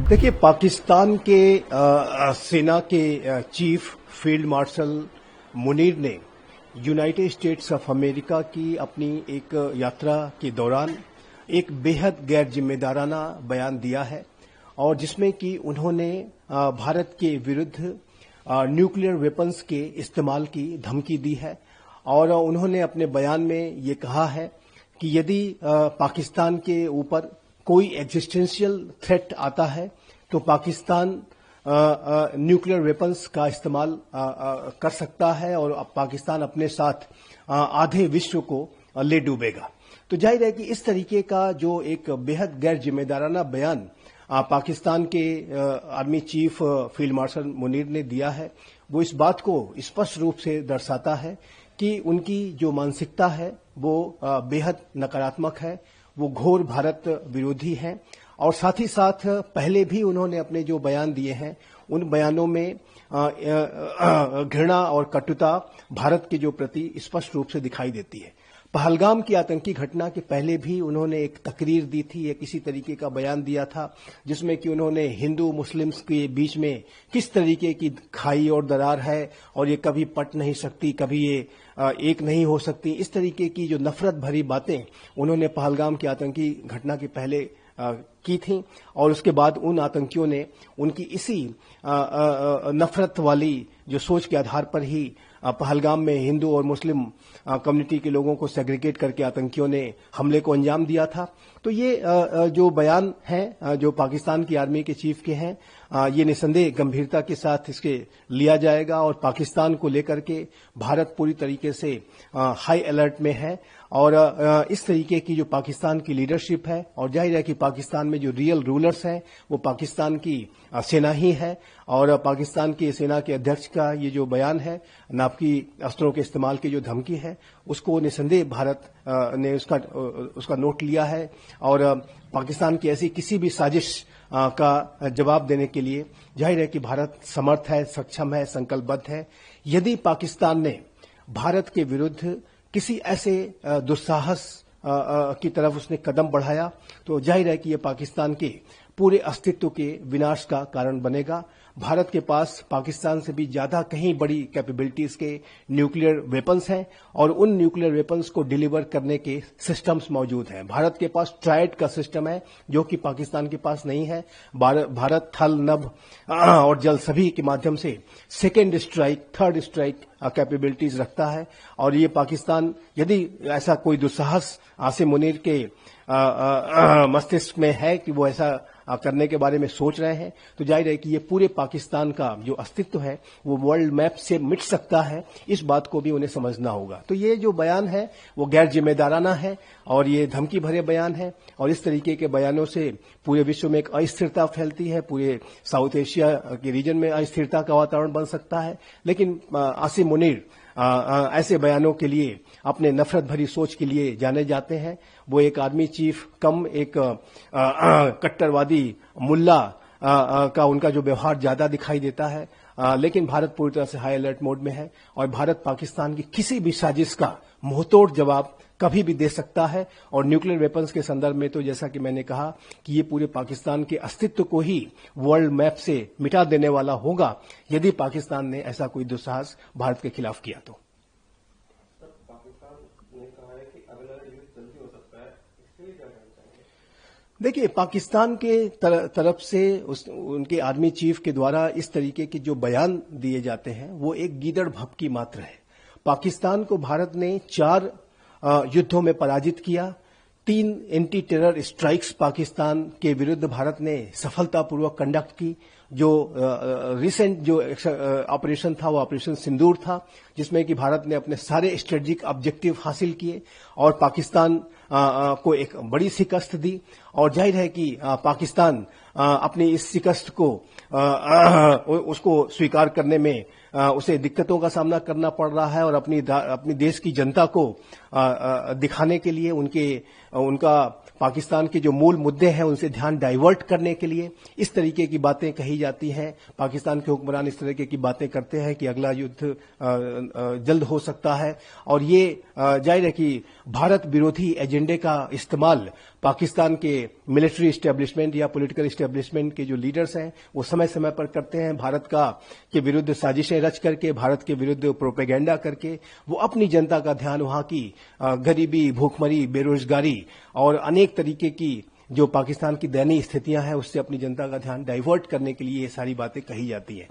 देखिए, पाकिस्तान के सेना के चीफ फील्ड मार्शल मुनीर ने यूनाइटेड स्टेट्स ऑफ अमेरिका की अपनी एक यात्रा के दौरान एक बेहद गैर जिम्मेदाराना बयान दिया है और जिसमें कि उन्होंने भारत के विरुद्ध न्यूक्लियर वेपन्स के इस्तेमाल की धमकी दी है और उन्होंने अपने बयान में ये कहा है कि यदि पाकिस्तान के ऊपर कोई एग्जिस्टेंशियल थ्रेट आता है तो पाकिस्तान न्यूक्लियर वेपन्स का इस्तेमाल कर सकता है और पाकिस्तान अपने साथ आधे विश्व को ले डूबेगा। तो जाहिर है कि इस तरीके का जो एक बेहद गैर जिम्मेदाराना बयान पाकिस्तान के army chief field marshal Munir ने दिया है, वो इस बात को स्पष्ट रूप से दर्शाता है कि उनकी जो मानसिकता है वो बेहद नकारात्मक है, वो घोर भारत विरोधी हैं और साथ ही साथ पहले भी उन्होंने अपने जो बयान दिए हैं उन बयानों में घृणा और कटुता भारत के जो प्रति स्पष्ट रूप से दिखाई देती है। पहलगाम की आतंकी घटना के पहले भी उन्होंने एक तकरीर दी थी, एक इसी तरीके का बयान दिया था जिसमें कि उन्होंने हिंदू मुस्लिम्स के बीच में किस तरीके की खाई और दरार है और ये कभी पट नहीं सकती, कभी ये एक नहीं हो सकती, इस तरीके की जो नफरत भरी बातें उन्होंने पहलगाम की आतंकी घटना के पहले की थी और उसके बाद उन आतंकियों ने उनकी इसी नफरत वाली जो सोच के आधार पर ही पहलगाम में हिंदू और मुस्लिम कम्युनिटी के लोगों को सेग्रीगेट करके आतंकियों ने हमले को अंजाम दिया था। तो ये जो बयान हैं जो पाकिस्तान की आर्मी के चीफ के हैं, ये निसंदेह गंभीरता के साथ इसके लिया जाएगा और पाकिस्तान को लेकर के भारत पूरी तरीके से हाई अलर्ट में है और इस तरीके की जो पाकिस्तान की लीडरशिप है और जाहिर है कि पाकिस्तान में जो रियल रूलर्स हैं वो पाकिस्तान की सेना ही है और पाकिस्तान की सेना के अध्यक्ष का ये जो बयान है, नापाकी अस्त्रों के इस्तेमाल की जो धमकी है, उसको निसंदेह भारत ने उसका नोट लिया है और पाकिस्तान की ऐसी किसी भी साजिश का जवाब देने के लिए जाहिर है कि भारत समर्थ है, सक्षम है, संकल्पबद्ध है। यदि पाकिस्तान ने भारत के विरुद्ध किसी ऐसे दुस्साहस की तरफ उसने कदम बढ़ाया तो जाहिर है कि यह पाकिस्तान के पूरे अस्तित्व के विनाश का कारण बनेगा। भारत के पास पाकिस्तान से भी ज्यादा कहीं बड़ी कैपेबिलिटीज के न्यूक्लियर वेपन्स हैं और उन न्यूक्लियर वेपन्स को डिलीवर करने के सिस्टम्स मौजूद हैं। भारत के पास ट्राइड का सिस्टम है जो कि पाकिस्तान के पास नहीं है। भारत थल, नभ और जल सभी के माध्यम से second strike, third strike capabilities रखता है और ये पाकिस्तान यदि ऐसा कोई दुस्साहस आसिम मुनीर के मस्तिष्क में है कि वो ऐसा करने के बारे में सोच रहे हैं तो जाहिर है कि ये पूरे पाकिस्तान का जो अस्तित्व है वो वर्ल्ड मैप से मिट सकता है, इस बात को भी उन्हें समझना होगा। तो ये जो बयान है वो गैर जिम्मेदाराना है और ये धमकी भरे बयान है और इस तरीके के बयानों से पूरे विश्व में एक अस्थिरता फैलती है, पूरे साउथ एशिया के रीजन में अस्थिरता का वातावरण बन सकता है। लेकिन आसिम मुनीर ऐसे बयानों के लिए, अपने नफरत भरी सोच के लिए जाने जाते हैं। वो एक आर्मी चीफ कम एक कट्टरवादी मुल्ला का उनका जो व्यवहार ज्यादा दिखाई देता है, लेकिन भारत पूरी तरह से हाई अलर्ट मोड में है और भारत पाकिस्तान की किसी भी साजिश का मुंहतोड़ जवाब कभी भी दे सकता है और न्यूक्लियर वेपन्स के संदर्भ में तो जैसा कि मैंने कहा कि ये पूरे पाकिस्तान के अस्तित्व को ही वर्ल्ड मैप से मिटा देने वाला होगा यदि पाकिस्तान ने ऐसा कोई दुस्साहस भारत के खिलाफ किया तो। पाकिस्तान ने कहा है कि अगला युद्ध जल्दी हो सकता है, इसके लिए क्या कहना चाहेंगे? देखिए, पाकिस्तान के तरफ से उनके आर्मी चीफ के द्वारा इस तरीके के जो बयान दिए जाते हैं वो एक गीदड़ भभकी मात्र है। पाकिस्तान को भारत ने 4 युद्धों में पराजित किया, 3 एंटी टेरर स्ट्राइक्स पाकिस्तान के विरुद्ध भारत ने सफलतापूर्वक कंडक्ट की। जो रिसेंट जो ऑपरेशन था वो ऑपरेशन सिंदूर था जिसमें कि भारत ने अपने सारे स्ट्रेटेजिक ऑब्जेक्टिव हासिल किए और पाकिस्तान को एक बड़ी शिकस्त दी और जाहिर है कि पाकिस्तान अपनी इस शिकस्त को उसको स्वीकार करने में उसे दिक्कतों का सामना करना पड़ रहा है और अपनी देश की जनता को दिखाने के लिए उनका पाकिस्तान के जो मूल मुद्दे हैं उनसे ध्यान डाइवर्ट करने के लिए इस तरीके की बातें कही जाती हैं। पाकिस्तान के हुक्मरान इस तरीके की बातें करते हैं कि अगला युद्ध जल्द हो सकता है, और ये जाहिर है कि भारत विरोधी एजेंडे का इस्तेमाल पाकिस्तान के मिलिट्री इस्टेब्लिशमेंट या पॉलिटिकल इस्टेब्लिशमेंट के जो लीडर्स हैं वो समय समय पर करते हैं। भारत के विरुद्ध साजिशें रच करके, भारत के विरुद्ध प्रोपेगेंडा करके वो अपनी जनता का ध्यान वहां की गरीबी, भूखमरी, बेरोजगारी और अनेक तरीके की जो पाकिस्तान की दयनीय स्थितियां हैं उससे अपनी जनता का ध्यान डाइवर्ट करने के लिए ये सारी बातें कही जाती हैं।